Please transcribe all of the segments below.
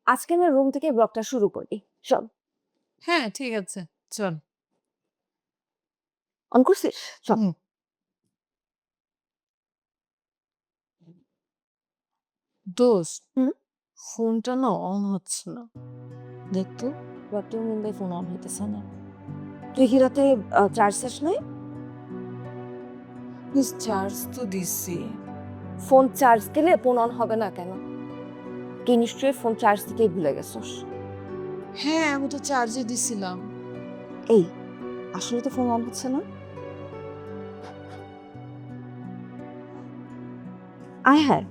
আজকে না রুম থেকে ব্লগটা শুরু করি। চল। হ্যাঁ, ঠিক আছে। চল। অন করছিস? চল। হুম। দোস্ত, হুম? ফোনটা না অন হচ্ছে না। দেখ তো। What do you mean by phone on হইতেছে না? তুই কি রাতে চার্জ শেষ নাই? প্লিজ চার্জ তো দিছি। ফোন চার্জ দিলে ফোন অন হবে না কেন? তুই নিশ্চয়ই ফোন চার্জ দিতেই ভুলে গেছস। হ্যাঁ, আমি তো চার্জে দিছিলাম। এই, আসলে তো ফোন অন হচ্ছে না? আয় হ্যাঁ।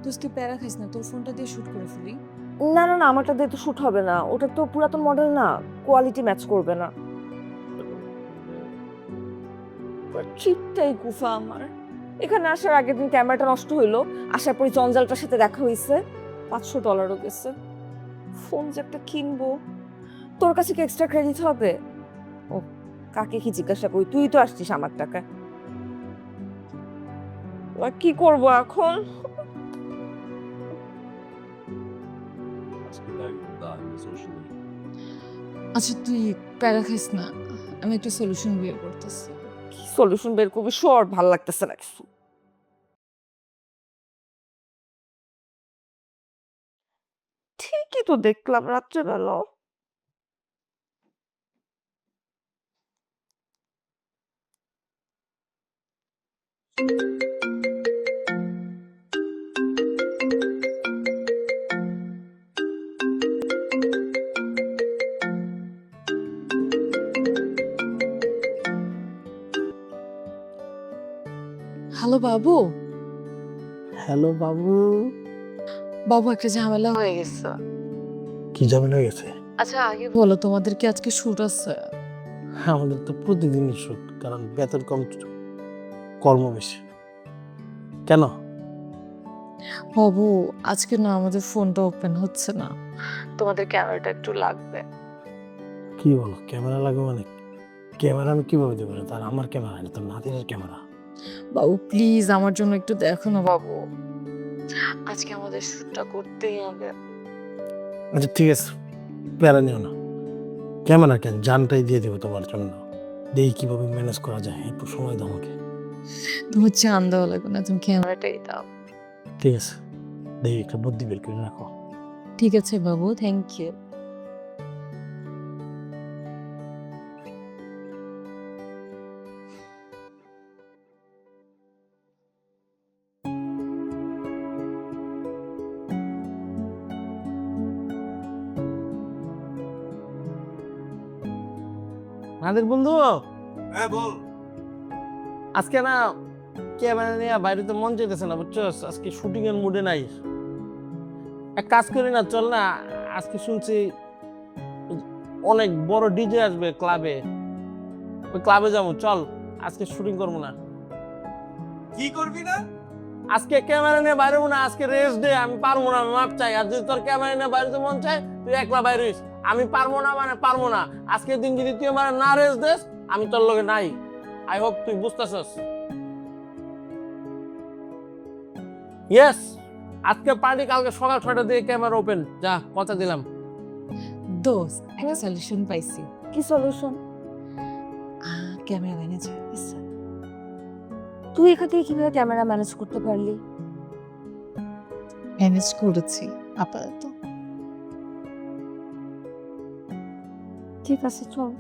দোস্ত তুই প্যারা খাইস না। তোর ফোনটা দিয়ে শুট করে ফেলি। না, না, না, আমারটা দিয়ে তো শুট হবে না। ওটা তো পুরাতন মডেল না। কোয়ালিটি ম্যাচ করবে না। চিপটাই কুফা আমার। এখানে আসার আগের দিন ক্যামেরাটা নষ্ট হইলো। আসার পরে জঞ্জালটার সাথে দেখা হইছে। $500 গেছে। ফোন যে একটা কিনবো। তোর কাছে কি এক্সট্রা ক্রেডিট হবে? ও, কাকে কি জিজ্ঞাসা করি? তুই তো আসছিস আমার টাকায়। এবার কি করবো এখন? আচ্ছা তুই প্যারা খাইস না। আমি একটা সলিউশন বের করতেছি। কি সলিউশন বের করবি? শর্ট ভাল লাগতেছে না কিছু। ঠিকই তো দেখলাম রাত্রেবেলা। হ্যালো বাবু। হ্যালো বাবু। বাবু একটা ঝামেলা হয়ে গেছে। কি ঝামেলা হয়ে গেছে? আচ্ছা আগে বলো তোমাদের কি আজকে শুট আছে? হ্যাঁ, আমাদের তো প্রতিদিনই শুট, কারণ বেতন কম, কর্ম বেশি। কেন? বাবু আজকে না আমাদের ফোনটা ওপেন হচ্ছে না। তোমাদের ক্যামেরাটা একটু লাগবে। কি বলো, ক্যামেরা লাগবে মানে? ক্যামেরা আমি কিভাবে দেবো? তার আমার ক্যামেরা, এটা তো নাতিনের ক্যামেরা। বাবু প্লিজ আমার জন্য একটু দেখো না বাবু। আজকে আমাদের শুটটা করতেই হবে। আচ্ছা ঠিক আছে, প্যারা নিও না। ক্যামেরা কেন, জানটাই দিয়ে দেবো তোমার জন্য। দেখি কিভাবে ম্যানেজ করা যায়, একটু সময় দাও আমাকে। তোমার চান দেওয়া লাগবে না, তুমি ক্যামেরাটাই দাও। ঠিক আছে, দেখি একটা বুদ্ধি বের করে রাখো। ঠিক আছে বাবু, থ্যাংক ইউ। নাদের বন্ধু, হ্যাঁ বল। আজকে না ক্যামেরা নিয়ে বাইরে তো মন চাইতেছে না, বুঝছো? আজকে শুটিং এর মুডে নাই। এক কাজ করি না, চল না, আজকে শুনছি অনেক বড় ডিজে আসবে ক্লাবে, ওই ক্লাবে যাবো, চল। আজকে শুটিং করবো না, কি করবি না? আজকে ক্যামেরা নিয়ে বাইরে না, আজকে রেস্ট ডে, আমি পারবো না, আমি মাপ চাই। আর যদি তোর ক্যামেরা নিয়ে বাইরে মন চায়, তুই একলা বাইরে হইস। আমি পারবো না মানে পারবো না। আজকের দিন যদি তুই আমার না রেস্ট দেস, আমি তোর লগে নাই। আই হোপ তুই বুঝতেছস। ইয়েস, আজকে পার্টি, কালকে সকাল 6টা দিয়ে ক্যামেরা ওপেন, যা কথা দিলাম। দোস্ত একটা সলিউশন পাইছি। কি সলিউশন? ক্যামেরা ম্যানেজার তুই এখান থেকে কিভাবে ক্যামেরা ম্যানেজ করতে পারলি? ম্যানেজ করেছি আপাতত। ঠিক আছে, চল।